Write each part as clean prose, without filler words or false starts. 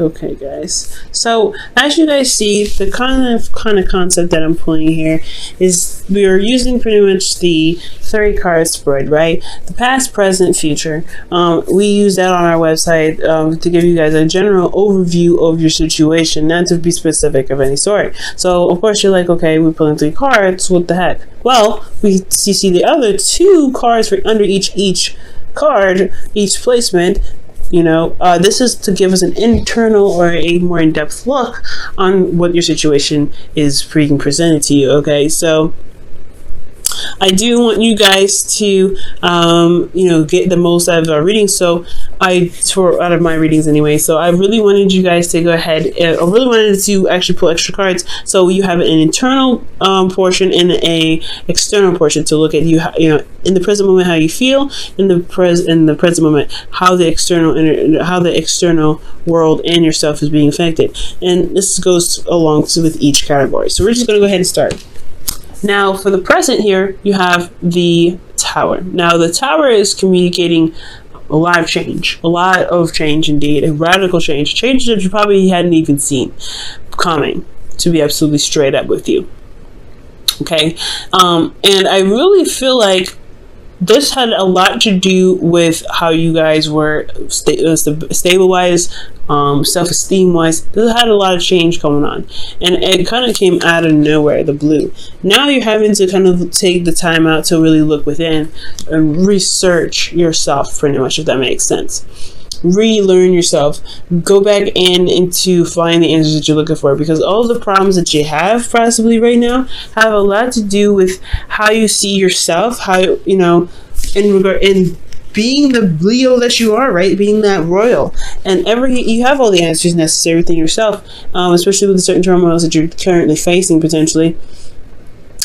Okay, guys. So as you guys see, the kind of concept that I'm pulling here is we are using pretty much the 30 card spread, right? The past, present, future. We use that on our website to give you guys a general overview of your situation, not to be specific of any sort. So of course you're like, okay, we're pulling 3 cards. What the heck? Well, you see the other 2 cards for under each card, each placement. You know, this is to give us an internal or a more in-depth look on what your situation is being presented to you. Okay, so I do want you guys to, you know, get the most out of our readings. So out of my readings anyway. So I really wanted you guys to go ahead. I really wanted to actually pull extra cards. So you have an internal portion and a external portion to look at you know, in the present moment how you feel, in the present moment how the external world and yourself is being affected. And this goes along with each category. So we're just going to go ahead and start. Now, for the present here, you have the Tower. Now, the Tower is communicating a lot of change indeed, a radical change that you probably hadn't even seen coming, to be absolutely straight up with you. Okay, and I really feel like this had a lot to do with how you guys were stable-wise, self-esteem-wise. This had a lot of change going on, and it kind of came out of nowhere, the blue. Now you're having to kind of take the time out to really look within and research yourself, pretty much, if that makes sense. Relearn yourself, go back into find the answers that you're looking for, because all the problems that you have possibly right now have a lot to do with how you see yourself, how, you know, in being the Leo that you are, right? Being that royal, and you have all the answers necessary within yourself, especially with the certain turmoils that you're currently facing potentially.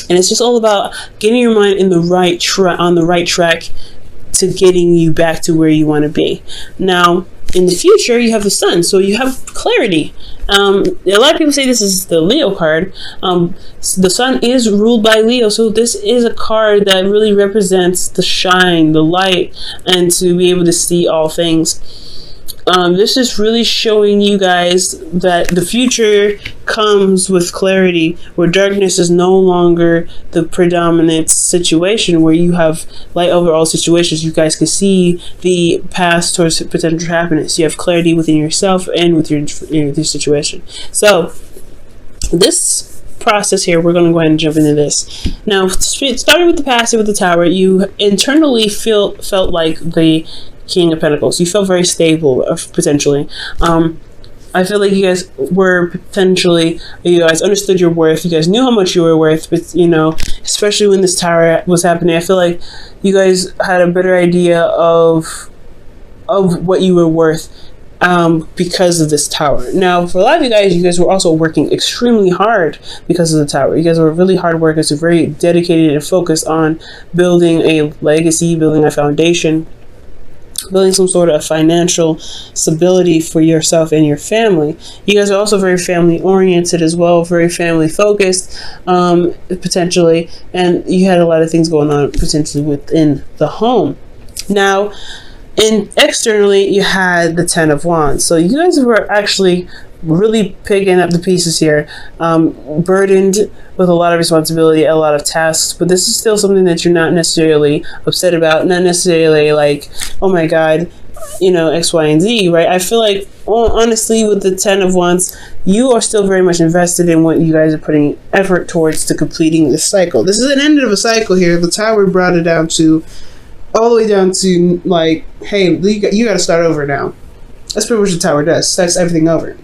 And it's just all about getting your mind in the right on the right track to getting you back to where you want to be. Now, in the future, you have the Sun, so you have clarity. A lot of people say this is the Leo card. The Sun is ruled by Leo, so this is a card that really represents the shine, the light, and to be able to see all things. This is really showing you guys that the future comes with clarity, where darkness is no longer the predominant situation, where you have light over all situations. You guys can see the path towards potential happiness. You have clarity within yourself and with your situation. So this process here, we're going to go ahead and jump into this. Now, starting with the past, with the Tower, you internally felt like the King of Pentacles. You felt very stable, potentially. I feel like you guys were potentially, you guys understood your worth. You guys knew how much you were worth, but, you know, especially when this Tower was happening, I feel like you guys had a better idea of what you were worth because of this Tower. Now, for a lot of you guys were also working extremely hard because of the Tower. You guys were really hard workers, very dedicated and focused on building a legacy, building a foundation, building some sort of financial stability for yourself and your family. You guys are also very family oriented as well, very family focused, potentially, and you had a lot of things going on potentially within the home. Now, externally, you had the 10 of Wands. So you guys were actually really picking up the pieces here, burdened with a lot of responsibility, a lot of tasks, but this is still something that you're not necessarily upset about, not necessarily like, oh my god, you know, X, Y, and Z, right? I feel like, honestly, with the 10 of Wands, you are still very much invested in what you guys are putting effort towards to completing this cycle. This is an end of a cycle here. The Tower brought it down to, all the way down to, like, hey, you got to start over now. That's pretty much what the Tower does. Starts everything over.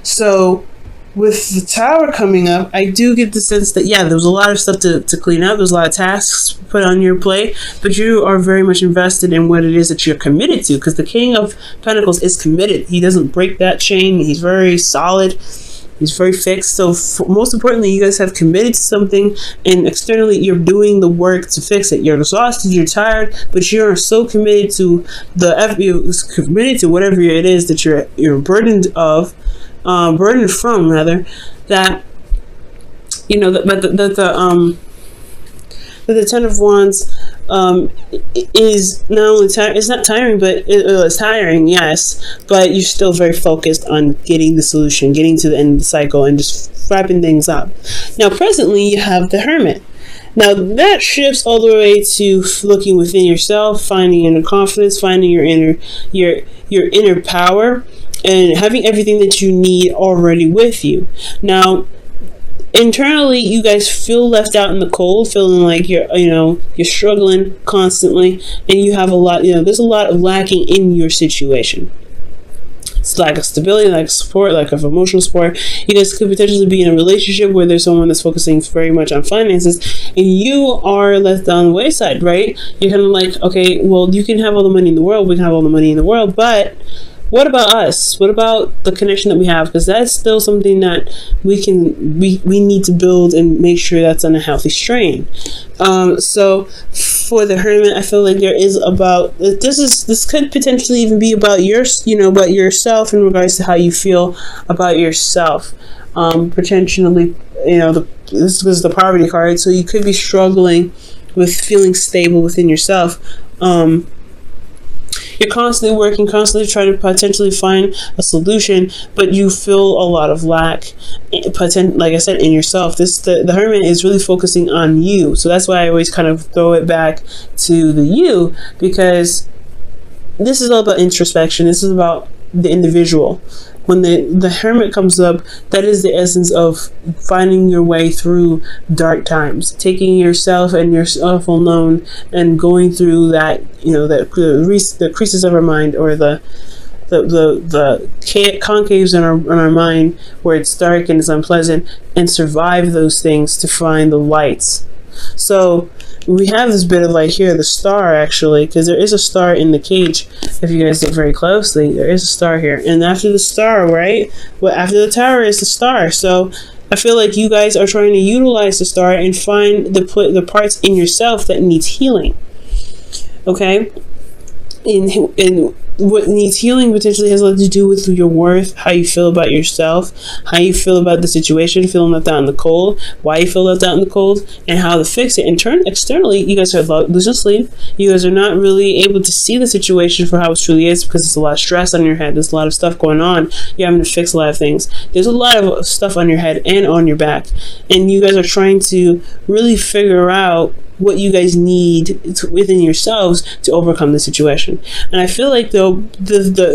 So with the Tower coming up, I do get the sense that, yeah, there was a lot of stuff to clean up. There's a lot of tasks put on your plate, but you are very much invested in what it is that you're committed to, because the King of Pentacles is committed. He doesn't break that chain. He's very solid. He's very fixed. So most importantly, you guys have committed to something, and externally you're doing the work to fix it. You're exhausted, you're tired, but you're so committed to whatever it is that you're burdened from, rather, that, you know, that the 10 of Wands is not only it's not tiring, but it's tiring, yes, but you're still very focused on getting the solution, getting to the end of the cycle, and just wrapping things up. Now, presently, you have the Hermit. Now, that shifts all the way to looking within yourself, finding inner confidence, finding your inner power, and having everything that you need already with you. Now, internally, you guys feel left out in the cold, feeling like you're struggling constantly, and you have a lot, there's a lot of lacking in your situation. It's lack of stability, lack of support, lack of emotional support. You guys could potentially be in a relationship where there's someone that's focusing very much on finances, and you are left on the wayside, right? You're kind of like, okay, well, you can have all the money in the world, we can have all the money in the world, but what about us? What about the connection that we have? Because that's still something that we need to build and make sure that's on a healthy strain. So for the Hermit, I feel like this could potentially even be about about yourself in regards to how you feel about yourself. Potentially, this is the poverty card, so you could be struggling with feeling stable within yourself. You're constantly working, constantly trying to potentially find a solution, but you feel a lot of lack, like I said, in yourself. The Hermit is really focusing on you. So that's why I always kind of throw it back to the you, because this is all about introspection. This is about the individual. When the Hermit comes up, that is the essence of finding your way through dark times, taking yourself and yourself alone and going through that, the creases of our mind, or the concaves in our mind where it's dark and it's unpleasant, and survive those things to find the lights. So we have this bit of light here, the star, actually, because there is a star in the cage. If you guys look very closely, there is a star here. And after the star, right? Well, after the tower is the star. So I feel like you guys are trying to utilize the star and find the parts in yourself that needs healing. Okay? And what needs healing potentially has a lot to do with your worth, how you feel about yourself, how you feel about the situation, feeling left out in the cold, why you feel left out in the cold, and how to fix it. And externally, you guys are losing sleep. You guys are not really able to see the situation for how it truly is, because there's a lot of stress on your head. There's a lot of stuff going on. You're having to fix a lot of things. There's a lot of stuff on your head and on your back. And you guys are trying to really figure out what you guys need within yourselves to overcome the situation. And I feel like the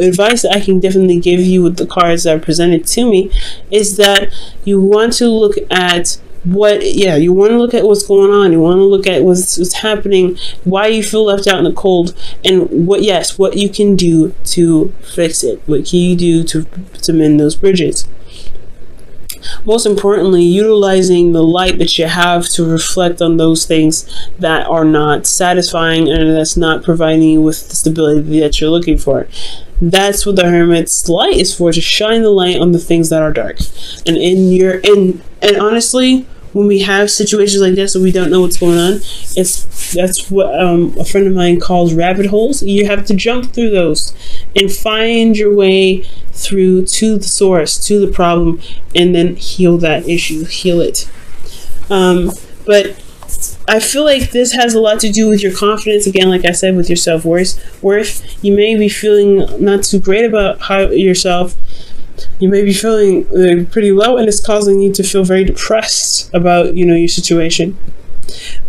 advice that I can definitely give you with the cards that are presented to me is that you want to look at what's going on. You want to look at what's happening, why you feel left out in the cold, and what you can do to fix it. What can you do to mend those bridges? Most importantly, utilizing the light that you have to reflect on those things that are not satisfying and that's not providing you with the stability that you're looking for. That's what the Hermit's light is for, to shine the light on the things that are dark. And honestly, when we have situations like this and we don't know what's going on, that's what a friend of mine calls rabbit holes. You have to jump through those and find your way through to the source, to the problem, and then heal that issue, heal it. But I feel like this has a lot to do with your confidence. Again, like I said, with your self-worth. You may be feeling not too great about yourself. You may be feeling pretty low, and it's causing you to feel very depressed about, your situation.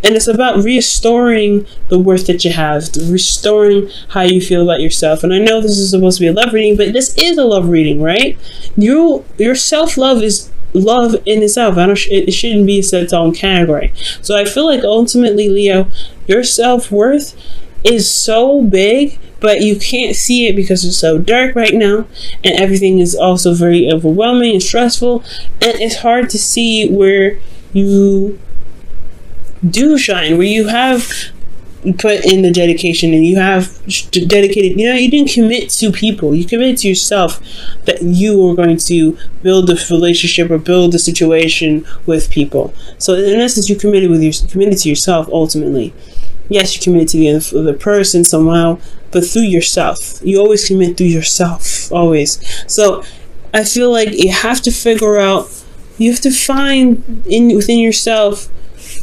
And it's about restoring the worth that you have, restoring how you feel about yourself. And I know this is supposed to be a love reading, but this is a love reading, right? Your self-love is love in itself. It shouldn't be its own category. So I feel like ultimately, Leo, your self-worth is so big, but you can't see it because it's so dark right now, and everything is also very overwhelming and stressful, and it's hard to see where you do shine, where you have put in the dedication and you have dedicated, you didn't commit to people, you committed to yourself that you were going to build the relationship or build the situation with people. So in essence, you committed to yourself ultimately. Yes, you committed to the other person somehow, but through yourself. You always commit through yourself, always. So I feel like you have to find within yourself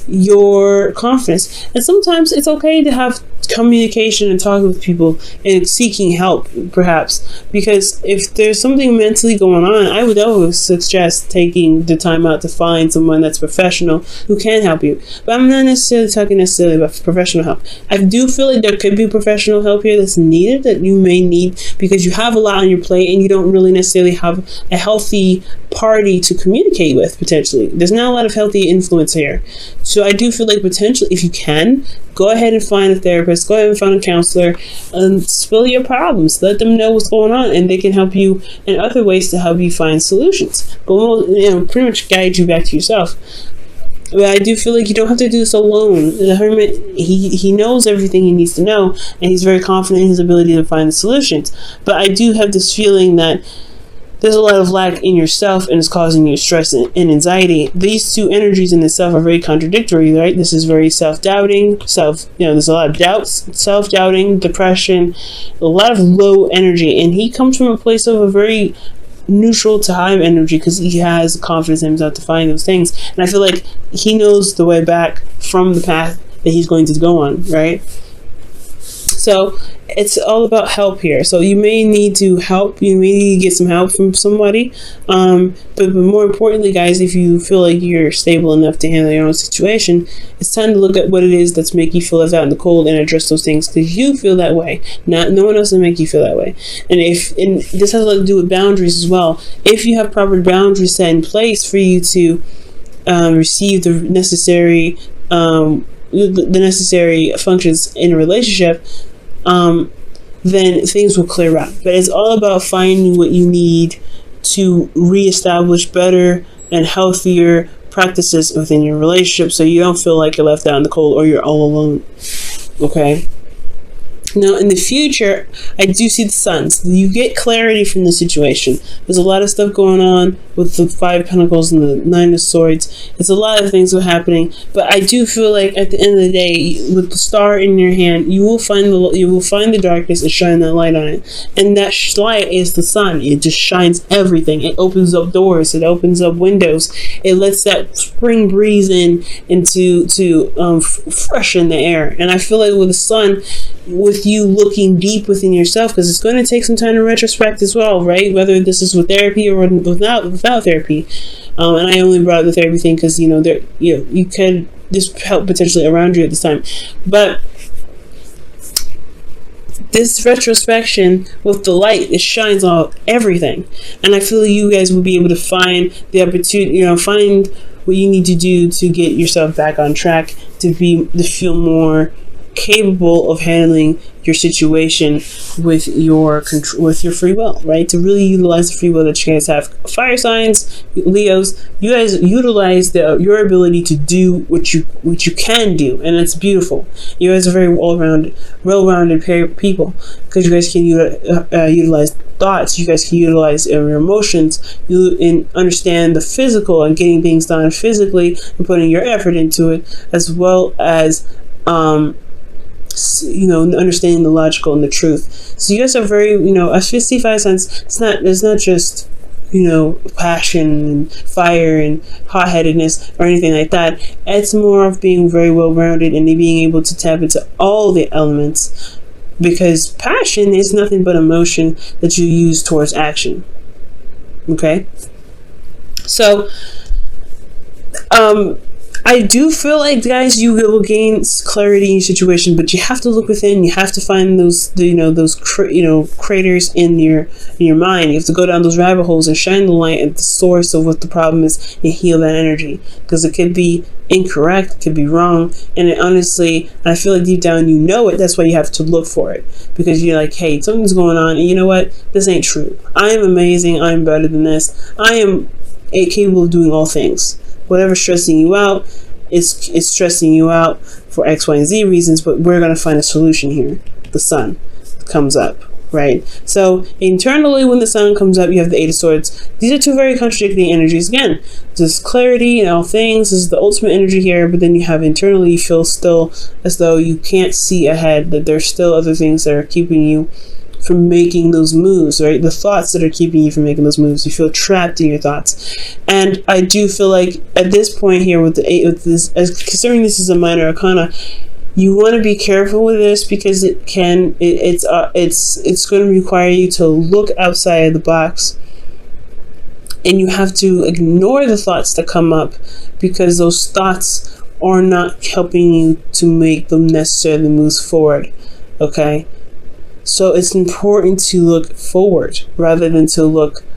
your confidence. And sometimes it's okay to have communication and talking with people and seeking help, perhaps, because if there's something mentally going on, I would always suggest taking the time out to find someone that's professional who can help you. But I'm not necessarily talking necessarily about professional help. I do feel like there could be professional help here that's needed, that you may need, because you have a lot on your plate and you don't really necessarily have a healthy party to communicate with. Potentially there's not a lot of healthy influence here, so I do feel like potentially, if you can, go ahead and find a therapist, go ahead and find a counselor, and spill your problems. Let them know what's going on, and they can help you in other ways to help you find solutions. But we'll, pretty much guide you back to yourself. But I do feel like you don't have to do this alone. The hermit, he knows everything he needs to know, and he's very confident in his ability to find the solutions. But I do have this feeling that there's a lot of lack in yourself, and it's causing you stress and anxiety. These two energies in itself are very contradictory, right? This is very self-doubting, there's a lot of doubts, self-doubting, depression, a lot of low energy. And he comes from a place of a very neutral to high energy, because he has confidence in himself to find those things. And I feel like he knows the way back from the path that he's going to go on, right? So it's all about help here. So you may need to help. You may need to get some help from somebody. But more importantly, guys, if you feel like you're stable enough to handle your own situation, it's time to look at what it is that's making you feel left out in the cold and address those things, because you feel that way. No one else will make you feel that way. And this has a lot to do with boundaries as well. If you have proper boundaries set in place for you to receive the necessary functions in a relationship, then things will clear up. But it's all about finding what you need to reestablish better and healthier practices within your relationship, so you don't feel like you're left out in the cold or you're all alone. Okay? Now, in the future, I do see the sun. So you get clarity from the situation. There's a lot of stuff going on with the 5 of Pentacles and the 9 of Swords. It's a lot of things are happening, but I do feel like at the end of the day, with the star in your hand, you will find the darkness and shine that light on it. And that light is the sun. It just shines everything. It opens up doors. It opens up windows. It lets that spring breeze in to freshen the air. And I feel like with the sun, with you looking deep within yourself, because it's going to take some time to retrospect as well, right? Whether this is with therapy or without therapy. And I only brought up the therapy thing because you could this help potentially around you at this time. But this retrospection with the light, it shines on everything, and I feel you guys will be able to find the opportunity, find what you need to do to get yourself back on track, to feel more capable of handling your situation with your free will, right? To really utilize the free will that you guys have. Fire signs, Leos, you guys utilize your ability to do what you can do, and it's beautiful. You guys are very well-rounded people, because you guys can utilize thoughts. You guys can utilize your emotions. You understand the physical and getting things done physically and putting your effort into it, as well as understanding the logical and the truth. So you guys are very, a 55 sense. It's not just, passion and fire and hot-headedness or anything like that. It's more of being very well-rounded and being able to tap into all the elements, because passion is nothing but emotion that you use towards action. Okay? So, I do feel like, guys, you will gain clarity in your situation, but you have to look within. You have to find those craters in your mind. You have to go down those rabbit holes and shine the light at the source of what the problem is and heal that energy, because it could be incorrect, it could be wrong, and honestly, I feel like deep down you know it. That's why you have to look for it, because you're like, hey, something's going on, and you know what? This ain't true. I am amazing. I am better than this. I am capable of doing all things. Whatever's stressing you out is stressing you out for X, Y, and Z reasons, but we're going to find a solution here. The sun comes up, right? So internally, when the sun comes up, you have the 8 of Swords. These are two very contradicting energies. Again, there's clarity in all things. This is the ultimate energy here, but then you have internally, you feel still as though you can't see ahead, that there's still other things that are keeping you from making those moves, right? The thoughts that are keeping you from making those moves. You feel trapped in your thoughts. And I do feel like at this point here with the 8, with this, as considering this is a minor arcana, you want to be careful with this because it's going to require you to look outside of the box, and you have to ignore the thoughts that come up because those thoughts are not helping you to make the necessary moves forward. Okay, so it's important to look forward rather than to listen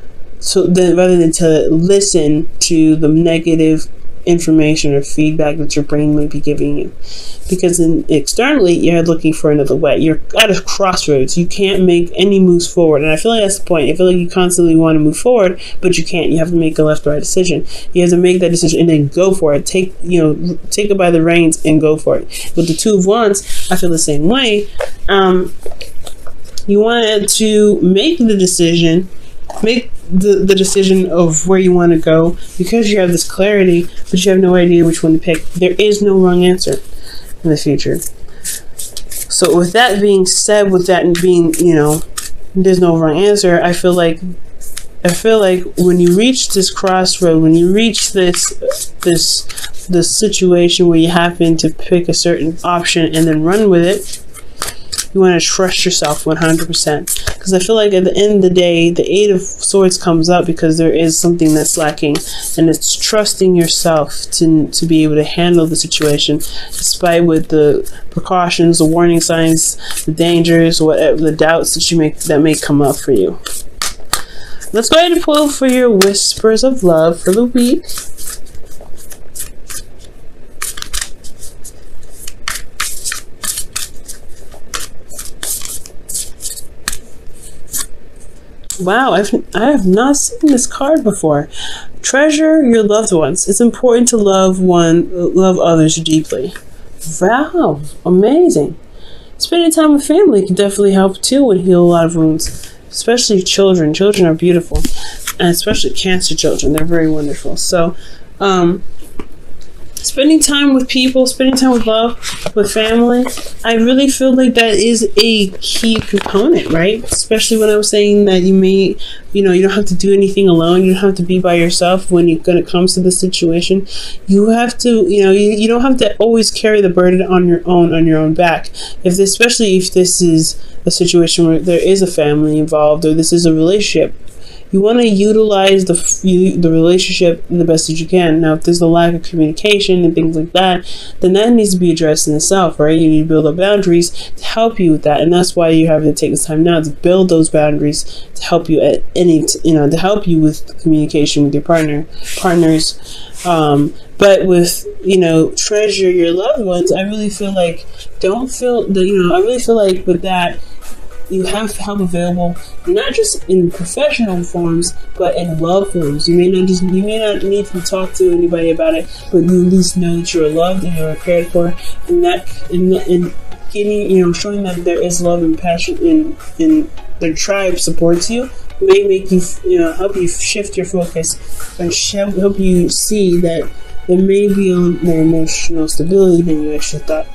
to the negative information or feedback that your brain may be giving you, because externally you're looking for another way. You're at a crossroads. You can't make any moves forward, and I feel like that's the point. I feel like you constantly want to move forward, but you can't. You have to make a left or right decision. You have to make that decision and then go for it. Take it by the reins and go for it. With the 2 of Wands, I feel the same way. You wanted to make the decision. Make the decision of where you want to go because you have this clarity, but you have no idea which one to pick. There is no wrong answer in the future. So with that being said, with that being, there's no wrong answer, I feel like when you reach this crossroad, when you reach this situation where you happen to pick a certain option and then run with it, you want to trust yourself 100%. Because I feel like at the end of the day, the 8 of Swords comes out because there is something that's lacking. And it's trusting yourself to be able to handle the situation, despite with the precautions, the warning signs, the dangers, whatever, the doubts that may come up for you. Let's go ahead and pull for your Whispers of Love for the week. Wow, I have not seen this card before. Treasure your loved ones. It's important to love others deeply. Wow, amazing. Spending time with family can definitely help too and heal a lot of wounds, especially children. Children are beautiful, and especially Cancer children. They're very wonderful. So, spending time with people, spending time with love, with family, I really feel like that is a key component, right? Especially when I was saying that you don't have to do anything alone. You don't have to be by yourself when it comes to the situation. You have to, you don't have to always carry the burden on your own back. Especially if this is a situation where there is a family involved or this is a relationship. You want to utilize the relationship the best that you can. Now, if there's a lack of communication and things like that, then that needs to be addressed in itself, right? You need to build up boundaries to help you with that, and that's why you have to take this time now to build those boundaries to help you to help you with communication with your partners. But with treasure your loved ones, I really feel like I really feel like with that, you have help available, not just in professional forms, but in love forms. You may not need to talk to anybody about it, but you at least know that you're loved and you're cared for, and getting, showing that there is love and passion in the tribe supports you, may make you, help you shift your focus and help you see that there may be a little more emotional stability than you actually thought.